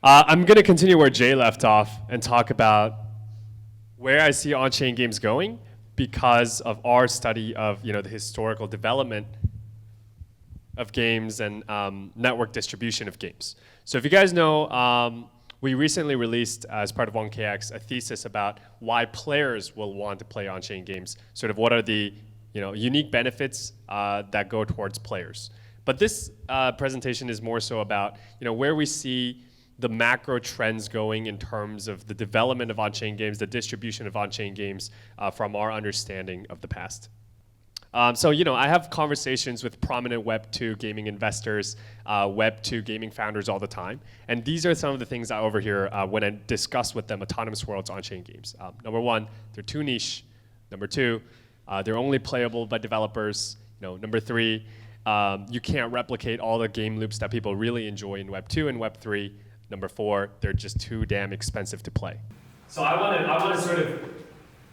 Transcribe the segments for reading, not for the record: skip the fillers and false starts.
I'm going to continue where Jay left off and talk about where I see on-chain games going because of our study of the historical development of games and network distribution of games. So if you guys know, we recently released, as part of OnKX, a thesis about why players will want to play on-chain games. Sort of what are the unique benefits that go towards players. But this presentation is more so about where we see the macro trends going in terms of the development of on-chain games, the distribution of on-chain games from our understanding of the past. So I have conversations with prominent Web 2 gaming investors, Web 2 gaming founders all the time. And these are some of the things I overhear when I discuss with them autonomous worlds on-chain games. Number one, they're too niche. Number two, they're only playable by developers. Number three, you can't replicate all the game loops that people really enjoy in Web 2 and Web 3. Number four, they're just too damn expensive to play. So I want to sort of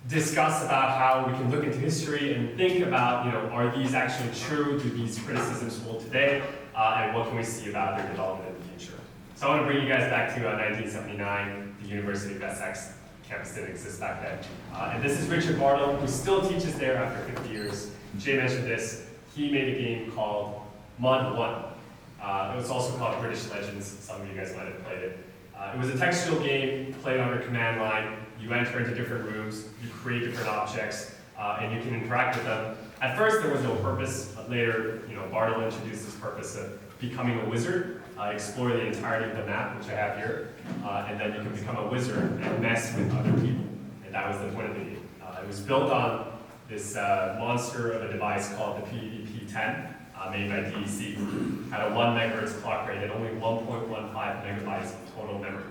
discuss about how we can look into history and think about, are these actually true? Do these criticisms hold today? And what can we see about their development in the future? So I want to bring you guys back to 1979. The University of Essex campus didn't exist back then. And this is Richard Bartle, who still teaches there after 50 years. Jay mentioned this. He made a game called Mud 1. It was also called British Legends. Some of you guys might have played it. It was a textual game played on a command line. You enter into different rooms, you create different objects, and you can interact with them. At first, there was no purpose, but later, Bartle introduced this purpose of becoming a wizard, explore the entirety of the map, which I have here, and then you can become a wizard and mess with other people. And that was the point of the game. It was built on this monster of a device called the PvP-10. Made by DEC, had a 1 megahertz clock rate and only 1.15 megabytes of total memory.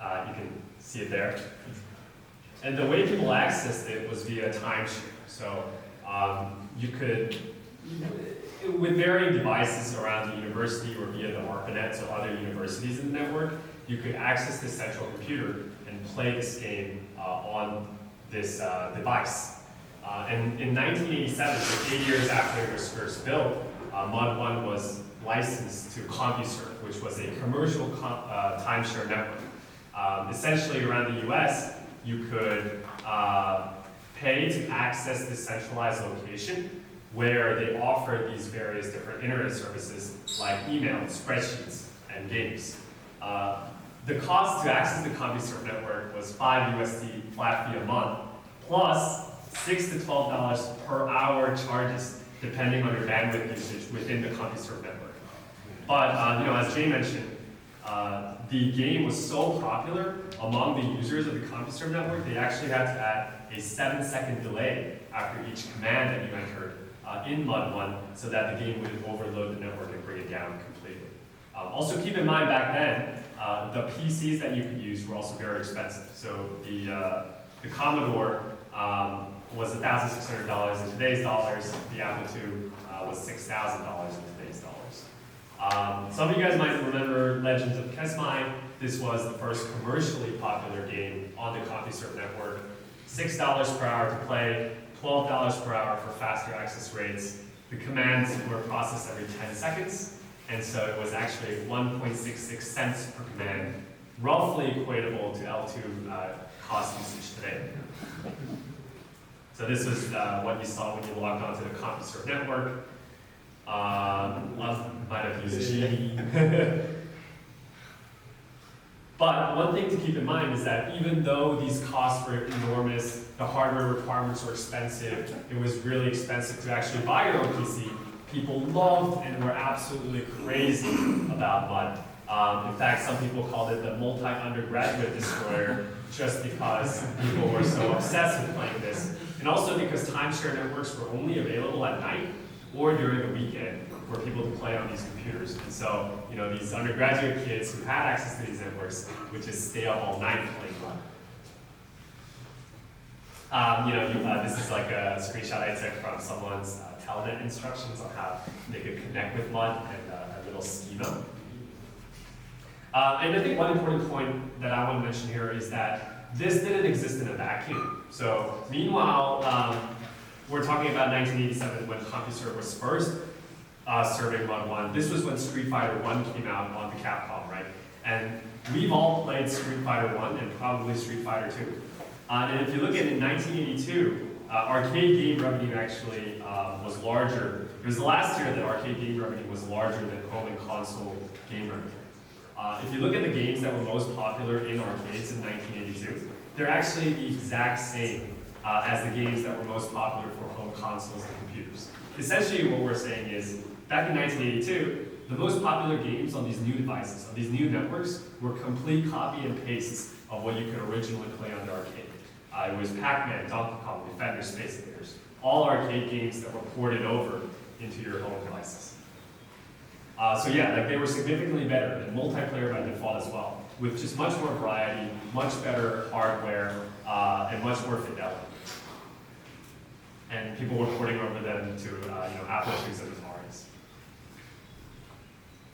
You can see it there. And the way people accessed it was via timeshare. So you could, with varying devices around the university or via the ARPANET, so other universities in the network, you could access this central computer and play this game on this device. And in 1987, so 8 years after it was first built, Mud 1 was licensed to CompuServe, which was a commercial timeshare network. Essentially, around the US, you could pay to access this centralized location where they offer these various different internet services like email, spreadsheets, and games. The cost to access the CompuServe network was $5 USD flat fee a month, plus $6 to $12 per hour charges, depending on your bandwidth usage within the CompuServe network. But as Jay mentioned, the game was so popular among the users of the CompuServe network, they actually had to add a 7-second delay after each command that you entered in Mud 1, so that the game would overload the network and bring it down completely. Also keep in mind back then, the PCs that you could use were also very expensive. So the Commodore was $1,600 in today's dollars. The Apple II was $6,000 in today's dollars. Some of you guys might remember Legends of Kesmine. This was the first commercially popular game on the CompuServe network. $6 per hour to play, $12 per hour for faster access rates. The commands were processed every 10 seconds, and so it was actually 1.66 cents per command, roughly equatable to L2 cost usage today. So this is what you saw when you logged onto the CompuServe network. Might have used G. But one thing to keep in mind is that even though these costs were enormous, the hardware requirements were expensive, it was really expensive to actually buy your own PC, people loved and were absolutely crazy about Mud. In fact, some people called it the multi-undergraduate destroyer just because people were so obsessed with playing this. And also because timeshare networks were only available at night or during the weekend for people to play on these computers. And so, these undergraduate kids who had access to these networks would just stay up all night playing Mud. This is like a screenshot I took from someone's telnet instructions on how they could connect with Mud and a little schema. And I think one important point that I want to mention here is that this didn't exist in a vacuum. So meanwhile, we're talking about 1987 when CompuServe was first serving Mud 1. This was when Street Fighter 1 came out on the Capcom, right? we've all played Street Fighter 1 and probably Street Fighter 2. And if you look at it in 1982, arcade game revenue actually was larger. It was the last year that arcade game revenue was larger than home and console game revenue. If you look at the games that were most popular in arcades in 1982, they're actually the exact same as the games that were most popular for home consoles and computers. Essentially what we're saying is, back in 1982, the most popular games on these new devices, on these new networks, were complete copy and pastes of what you could originally play on the arcade. It was Pac-Man, Donkey Kong, Defender, Space Invaders, all arcade games that were ported over into your home devices. So yeah, like they were significantly better, and multiplayer by default as well, with just much more variety, much better hardware, and much more fidelity. And people were porting over them to Apple IIs and Ataris.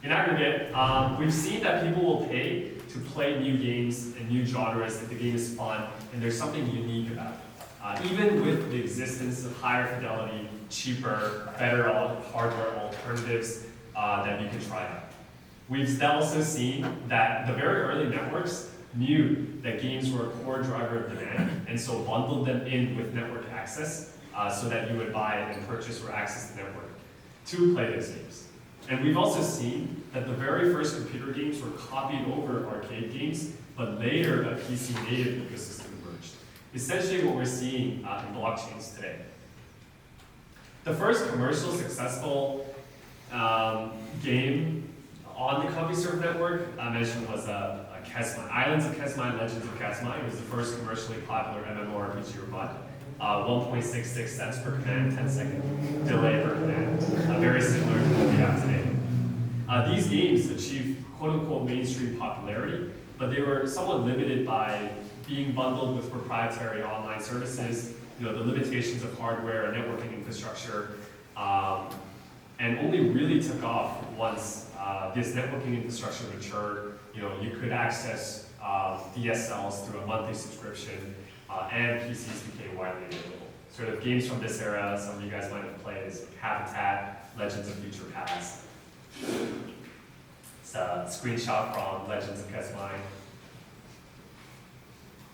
In aggregate, we've seen that people will pay to play new games and new genres if the game is fun and there's something unique about it. Even with the existence of higher fidelity, cheaper, better hardware alternatives that you can try out. We've also seen that the very early networks knew that games were a core driver of demand and so bundled them in with network access so that you would buy and purchase or access the network to play those games. And we've also seen that the very first computer games were copied over arcade games, but later a PC native ecosystem emerged. Essentially what we're seeing in blockchains today. The first commercial successful game on the CompuServe network I mentioned was Kesmine. Islands of Kesmine, Legends of Kesmine. It was the first commercially popular MMORPG robot. 1.66 cents per command, 10-second delay per command. Very similar to what we have today. These games achieved quote-unquote mainstream popularity, but they were somewhat limited by being bundled with proprietary online services, the limitations of hardware and networking infrastructure, and only really took off once this networking infrastructure matured. You could access DSLs through a monthly subscription, and PCs became widely available. Sort of games from this era, some of you guys might have played, is like Habitat, Legends of Future Past. It's a screenshot from Legends of Kesmine.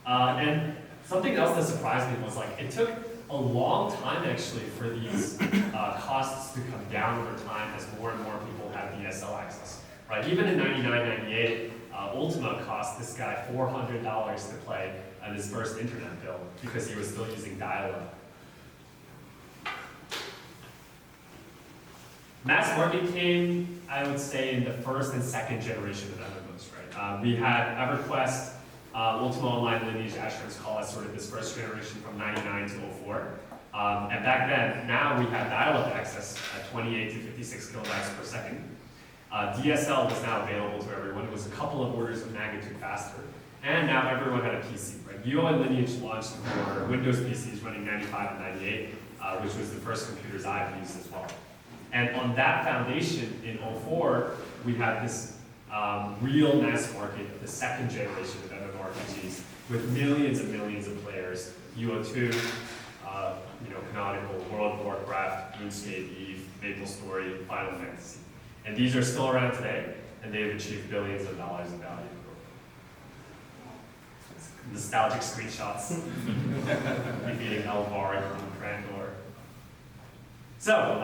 And something else that surprised me was it took a long time actually for these costs to come down over time as more and more people have DSL access. Right? Even in 99, 98, Ultima cost this guy $400 to play his first internet bill because he was still using dial-up. Mass market came, I would say, in the first and second generation of MMOs, right? We had EverQuest, Ultima Online, Lineage, Asheron's Call as sort of this first generation from 99 to 04. And back then, now we had dial-up access at 28 to 56 kilobytes per second. DSL was now available to everyone. It was a couple of orders of magnitude faster. And now everyone had a PC, right? UO and Lineage launched for Windows PCs running 95 and 98, which was the first computers I've used as well. And on that foundation, in 04, we had this real mass market, the second generation of MMORPGs, with millions and millions of players. UO2, Canonical, World of Warcraft, RuneScape, Eve, MapleStory, Final Fantasy. And these are still around today, and they've achieved billions of dollars in value. Nostalgic screenshots, defeating Elvar and Grandor. So,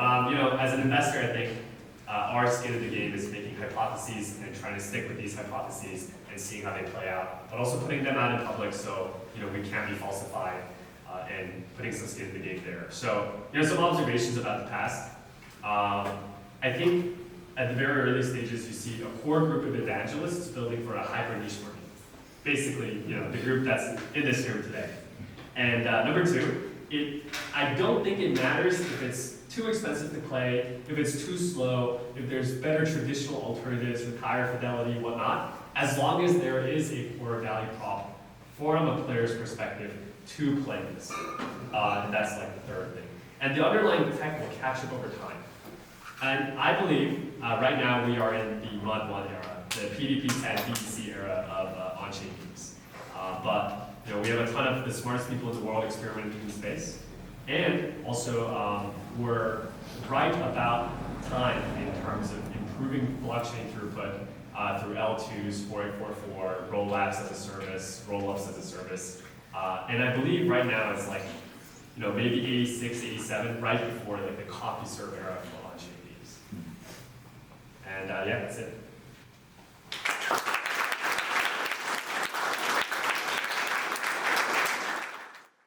as an investor, I think our skin in the game is making hypotheses and trying to stick with these hypotheses and seeing how they play out, but also putting them out in public so we can't be falsified and putting some skin in the game there. So, some observations about the past. I think at the very early stages, you see a core group of evangelists building for a hyper niche market. Basically, the group that's in this room today. And number two, I don't think it matters if it's too expensive to play, if it's too slow, if there's better traditional alternatives with higher fidelity and whatnot, as long as there is a core value prop from a player's perspective to play this. And that's the third thing. And the underlying tech will catch up over time. And I believe right now we are in the Mod 1 era, the PvP 10 PvC era of Onchain games. But we have a ton of the smartest people in the world experimenting in space. And also, we're right about time in terms of improving blockchain throughput through L2s, 4844, roll-apps as a service, roll-ups as a service. And I believe right now it's like, maybe 86, 87, right before like the CompuServe era for Onchain games. And yeah, that's it.